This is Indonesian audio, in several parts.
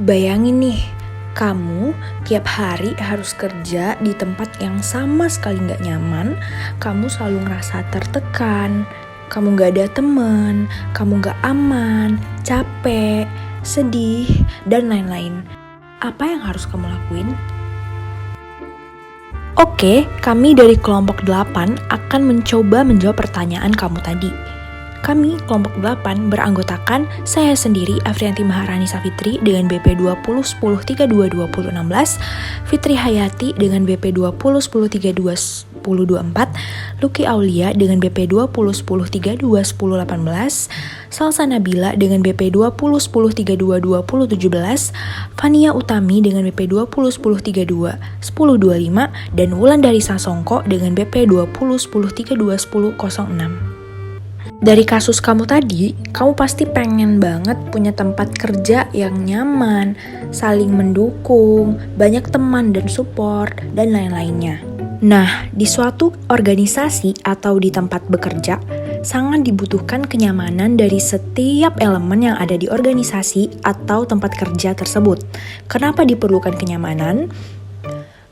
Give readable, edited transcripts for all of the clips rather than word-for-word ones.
Bayangin nih, kamu tiap hari harus kerja di tempat yang sama sekali gak nyaman, kamu selalu ngerasa tertekan, kamu gak ada teman, kamu gak aman, capek, sedih, dan lain-lain. Apa yang harus kamu lakuin? Oke, kami dari kelompok 8 akan mencoba menjawab pertanyaan kamu tadi. Kami, kelompok 8, beranggotakan saya sendiri, Afrianti Maharani Safitri dengan BP 2010322016, Fitri Hayati dengan BP 2010321024, Luki Aulia dengan BP 2010321018, Salsa Nabila dengan BP 2010322017, Fania Utami dengan BP 2010321025, dan Wulandari Sasongko dengan BP 2010321006. Dari kasus kamu tadi, kamu pasti pengen banget punya tempat kerja yang nyaman, saling mendukung, banyak teman dan support, dan lain-lainnya. Nah, di suatu organisasi atau di tempat bekerja, sangat dibutuhkan kenyamanan dari setiap elemen yang ada di organisasi atau tempat kerja tersebut. Kenapa diperlukan kenyamanan?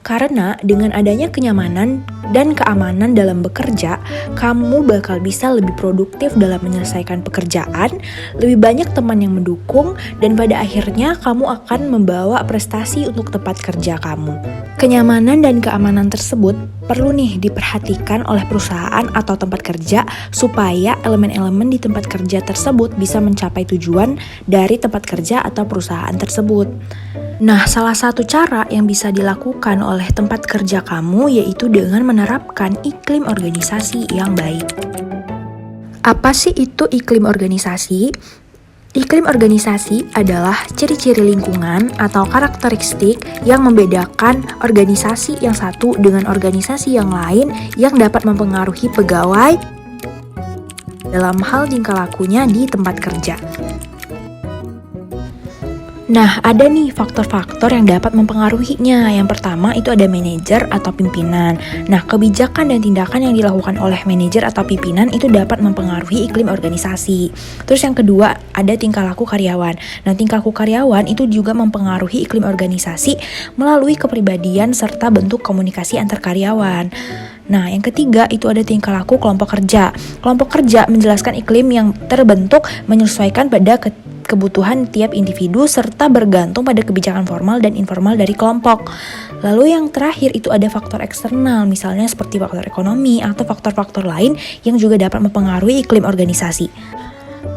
Karena dengan adanya kenyamanan dan keamanan dalam bekerja, kamu bakal bisa lebih produktif dalam menyelesaikan pekerjaan, lebih banyak teman yang mendukung, dan pada akhirnya kamu akan membawa prestasi untuk tempat kerja kamu. Kenyamanan dan keamanan tersebut perlu nih diperhatikan oleh perusahaan atau tempat kerja supaya elemen-elemen di tempat kerja tersebut bisa mencapai tujuan dari tempat kerja atau perusahaan tersebut. Nah, salah satu cara yang bisa dilakukan oleh tempat kerja kamu yaitu dengan menerapkan iklim organisasi yang baik. Apa sih itu iklim organisasi? Iklim organisasi adalah ciri-ciri lingkungan atau karakteristik yang membedakan organisasi yang satu dengan organisasi yang lain yang dapat mempengaruhi pegawai dalam hal tingkah lakunya di tempat kerja. Nah, ada nih faktor-faktor yang dapat mempengaruhinya. Yang pertama itu ada manajer atau pimpinan. Nah, kebijakan dan tindakan yang dilakukan oleh manajer atau pimpinan itu dapat mempengaruhi iklim organisasi. Terus yang kedua ada tingkah laku karyawan. Nah, tingkah laku karyawan itu juga mempengaruhi iklim organisasi melalui kepribadian serta bentuk komunikasi antar karyawan. Nah, yang ketiga itu ada tingkah laku kelompok kerja. Kelompok kerja menjelaskan iklim yang terbentuk menyesuaikan pada kebutuhan tiap individu serta bergantung pada kebijakan formal dan informal dari kelompok. Lalu yang terakhir itu ada faktor eksternal, misalnya seperti faktor ekonomi atau faktor-faktor lain yang juga dapat mempengaruhi iklim organisasi.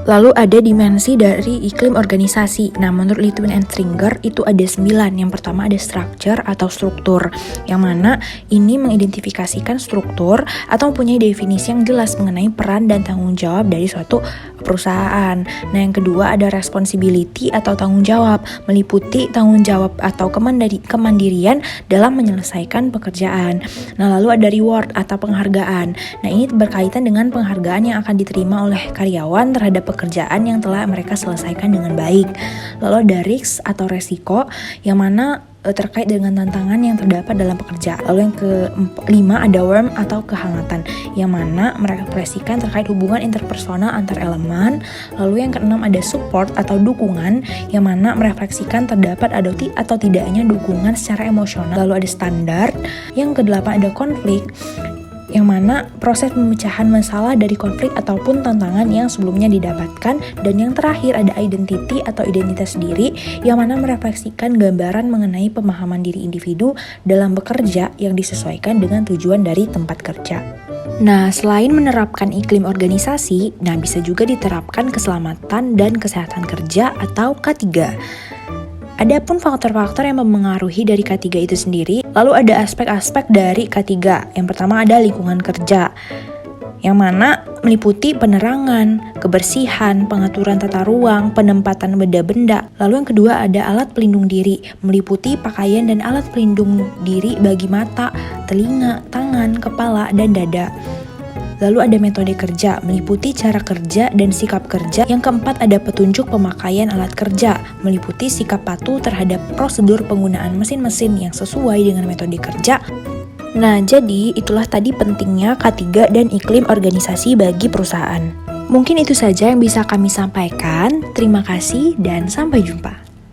Lalu ada dimensi dari iklim organisasi. Nah, menurut Litwin and Stringer itu ada 9. Yang pertama ada structure atau struktur, yang mana ini mengidentifikasikan struktur atau mempunyai definisi yang jelas mengenai peran dan tanggung jawab dari suatu perusahaan. Nah, yang kedua ada responsibility atau tanggung jawab, meliputi tanggung jawab atau kemandirian dalam menyelesaikan pekerjaan. Nah, lalu ada reward atau penghargaan. Nah, ini berkaitan dengan penghargaan yang akan diterima oleh karyawan terhadap pekerjaan yang telah mereka selesaikan dengan baik. Lalu ada risk atau resiko, yang mana terkait dengan tantangan yang terdapat dalam pekerjaan. Lalu yang kelima ada warmth atau kehangatan, yang mana merefleksikan terkait hubungan interpersonal antar elemen. Lalu yang keenam ada support atau dukungan, yang mana merefleksikan terdapat atau tidaknya dukungan secara emosional. Lalu ada standar. Yang kedelapan ada konflik, yang mana proses pemecahan masalah dari konflik ataupun tantangan yang sebelumnya didapatkan. Dan yang terakhir ada identity atau identitas diri, yang mana merefleksikan gambaran mengenai pemahaman diri individu dalam bekerja yang disesuaikan dengan tujuan dari tempat kerja. Nah, selain menerapkan iklim organisasi, bisa juga diterapkan keselamatan dan kesehatan kerja atau K3. Adapun faktor-faktor yang mempengaruhi dari K3 itu sendiri, lalu ada aspek-aspek dari K3. Yang pertama ada lingkungan kerja, yang mana meliputi penerangan, kebersihan, pengaturan tata ruang, penempatan benda-benda. Lalu yang kedua ada alat pelindung diri, meliputi pakaian dan alat pelindung diri bagi mata, telinga, tangan, kepala, dan dada. Lalu ada metode kerja, meliputi cara kerja dan sikap kerja. Yang keempat ada petunjuk pemakaian alat kerja, meliputi sikap patuh terhadap prosedur penggunaan mesin-mesin yang sesuai dengan metode kerja. Nah, jadi itulah tadi pentingnya K3 dan iklim organisasi bagi perusahaan. Mungkin itu saja yang bisa kami sampaikan. Terima kasih dan sampai jumpa.